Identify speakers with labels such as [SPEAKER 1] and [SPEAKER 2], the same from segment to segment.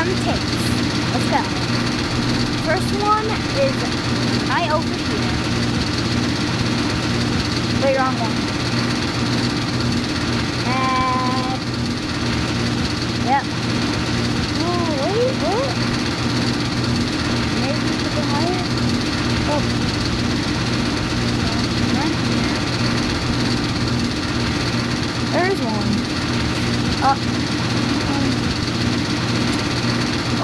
[SPEAKER 1] on the tapes. Let's go. First one is right over here. Wait, wrong one. And yep. Oh, wait, what? Maybe a bit higher. Oh. There's one.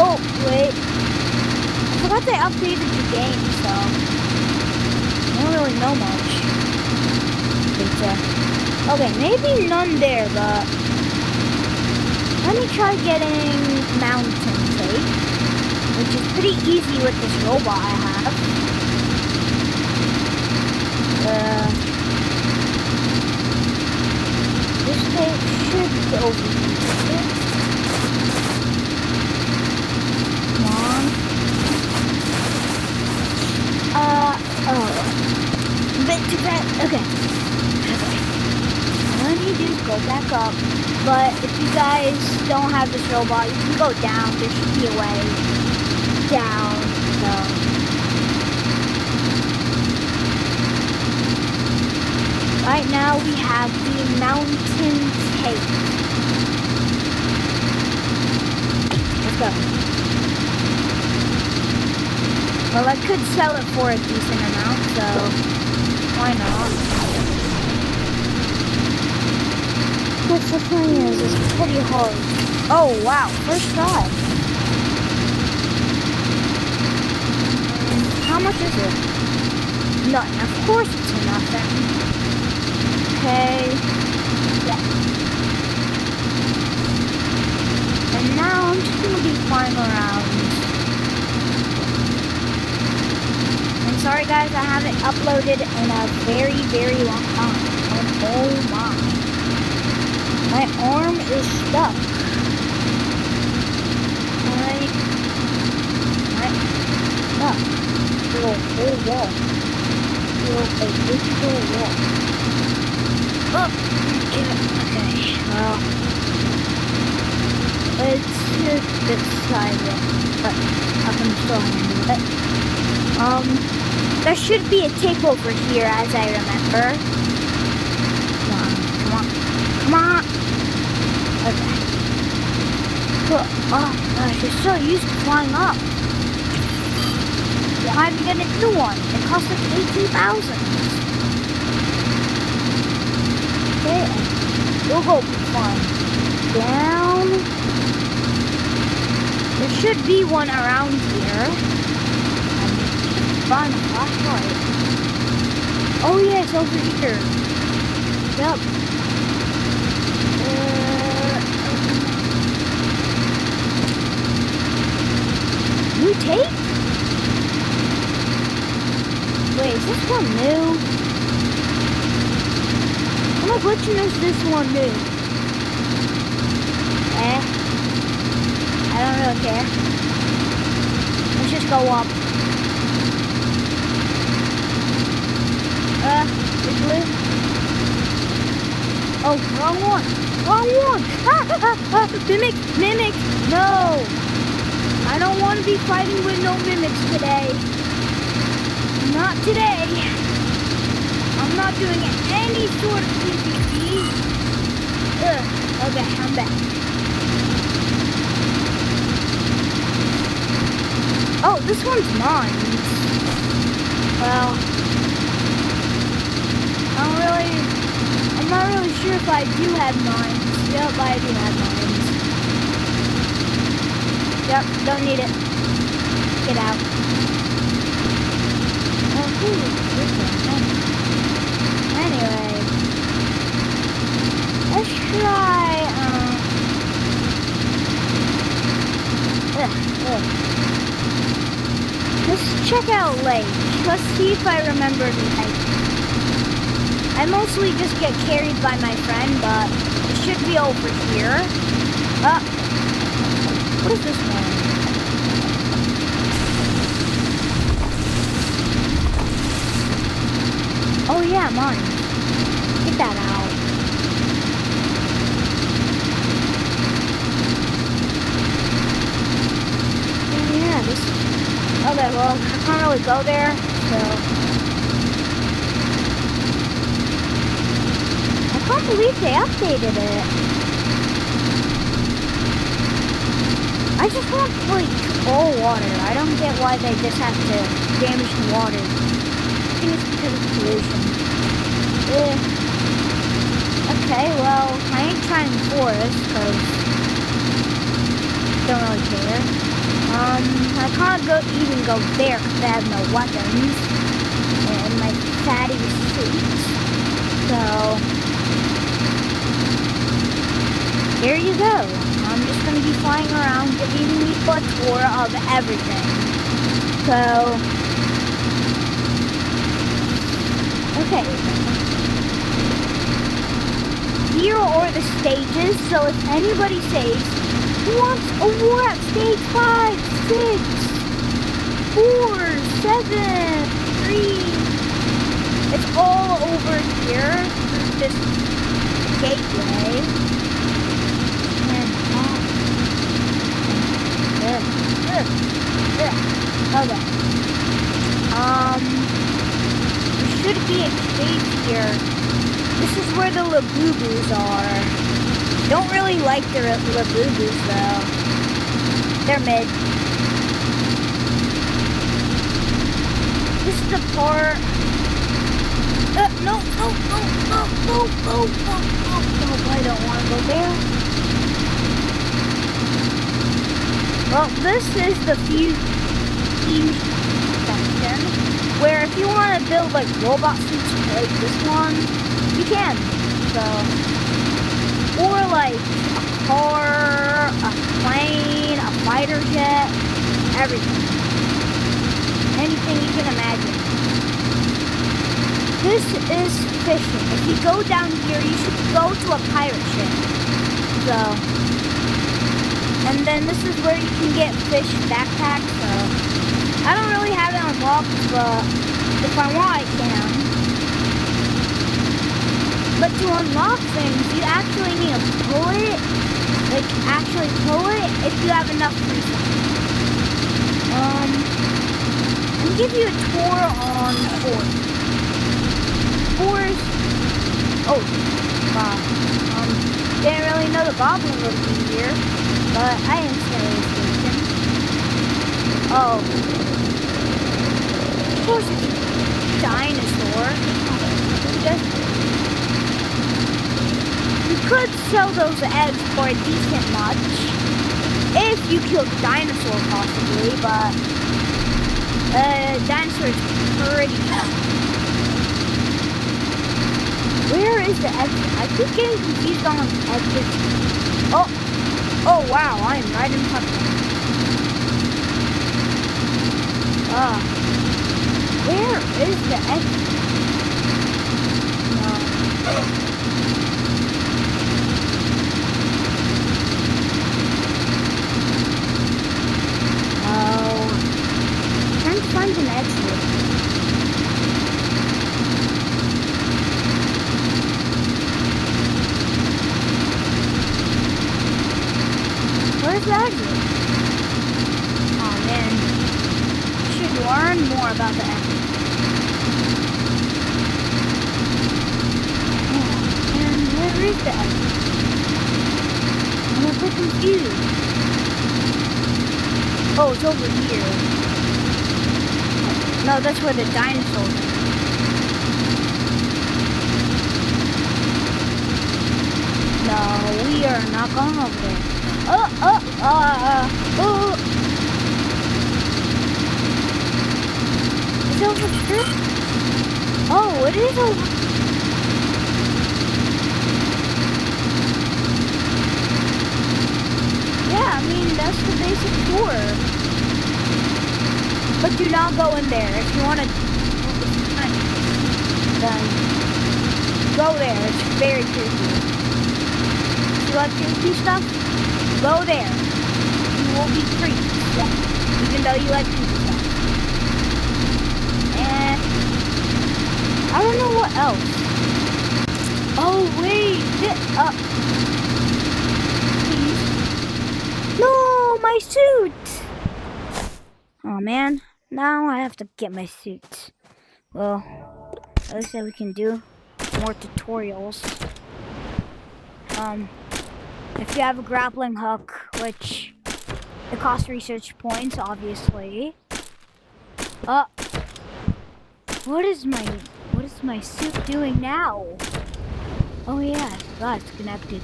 [SPEAKER 1] Oh, wait. I forgot they updated the game, so I don't really know much. Okay, maybe none there, but let me try getting mountain tape, which is pretty easy with this robot I have. This tape should be over here. Come on. Oh. A bit too fast. Okay. All I need to do is go back up. But if you guys don't have this robot, you can go down. There should be a way down. So. Right now we have the mountain tape. Let's go. Well, I could sell it for a decent amount, so why not? But the thing is, it's pretty hard. Oh wow, first try. How much is it? Nothing. Of course it's nothing. Okay. Yeah. And now I'm just gonna be flying around. And sorry guys, I haven't uploaded in a very, very long time. Oh my. My arm is stuck. I'm stuck. Little whole wall. Little a digital wall. Oh, get it. Okay, well, it's a bit sideways, but I can still handle it. There should be a tape over here, as I remember. Come on, come on, come on. Okay. Oh my gosh, you're so used to flying up. Why did you get a new one? It costs like 18,000. Okay, we'll go flying down. There should be one around here. Find a flashlight. Oh yeah, it's over here. Yep. New tape? Wait, is this one new? I'm not glitching, is this one new? I don't really care. Let's just go up. Big blue. Oh, wrong one. Wrong one. Mimic, mimic. No. I don't want to be fighting with no mimics today. Not today. I'm not doing any sort of PvP. Okay, I'm back. Oh, this one's mine. Well, I'm not really sure if I do have mines. Yep, I do have mines. Yep, don't need it. Get out. Oh, anyway, let's try, let's check out Lake. Let's see if I remember the Lake. I mostly just get carried by my friend, but it should be over here. What is this one? Oh yeah, mine. Get that out. Okay, well, I can't really go there, so... I can't believe they updated it. I just want, like, all water. I don't get why they just have to damage the water. I think it's because of pollution. Okay, well, I ain't trying the forest, because... don't really care. I can't even go there because I have no weapons and my fatty suit. So there you go. I'm just gonna be flying around giving people a tour of everything. So okay. Here are the stages, so if anybody says who wants a war at stage 5, 6, 4, 7, 3. It's all over here through this gateway. And okay. There should be a cave here. This is where the Labubus are. Don't really like the Labubus though. They're mid. This is the part. No, I don't want to go there. Well, this is the fuse section, where if you want to build like robot suits like this one, you can. So, or like a car, a plane, a fighter jet, everything. Anything you can imagine. This is fishing. If you go down here, you should go to a pirate ship. So, and then this is where you can get fish backpacks. So, I don't really have it unlocked, but if I want, I can. But to unlock things, you actually need to pull it. Like, actually pull it if you have enough resources. Let me give you a tour on Forest. Oh, wow. Didn't really know the goblin would be here, but I instantly escaped him. Oh. Of course it's a dinosaur. You could sell those eggs for a decent much, if you killed the dinosaur possibly, but dinosaur is pretty tough. Where is the exit? I keep getting confused on exit. Oh wow, I am right in front of them. Where is the exit? No. I'm trying to find an exit. Where's the exit? Oh man, I should learn more about the exit. Oh man, where is the exit? I'm a bit confused. Oh, it's over here. No, that's where the dinosaurs are. No, we are not going over there. Is it over here? Oh, it is over. Yeah, I mean, that's the basic tour. But do not go in there. If you want to, then go there. It's very creepy. If you like creepy stuff, go there. You will be creeped, even though you like creepy stuff. And I don't know what else. Oh wait, please. No, my suit. Oh man, Now I have to get my suit. Well, at least we can do more tutorials. If you have a grappling hook, which it costs research points, obviously. What is my suit doing now? Oh yeah, that's connected.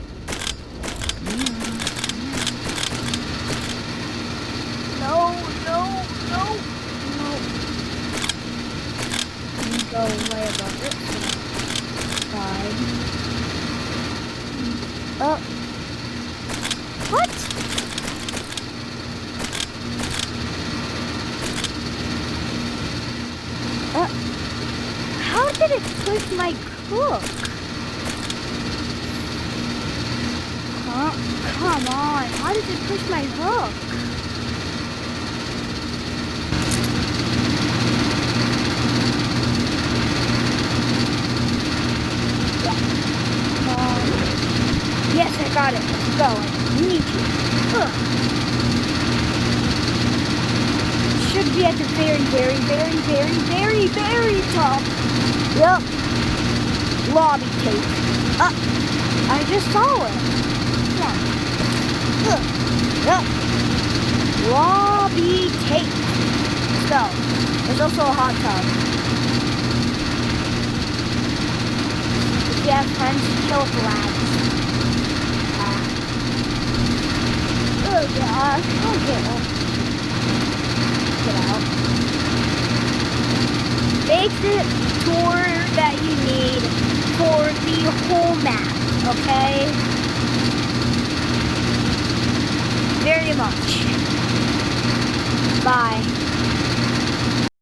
[SPEAKER 1] No. Let me go way above it. Fine. What? How did it push my hook? Come on, how did it push my hook? Yes, I got it. Let's go. I need you. Should be at the very top. Yep. Lobby tape. I just saw it. Come on. Yep. Lobby tape. Let's go. There's also a hot tub. If you have friends, kill the lads. Oh gosh, I'll get out. Make the tour that you need for the whole map, okay? Very much. Bye.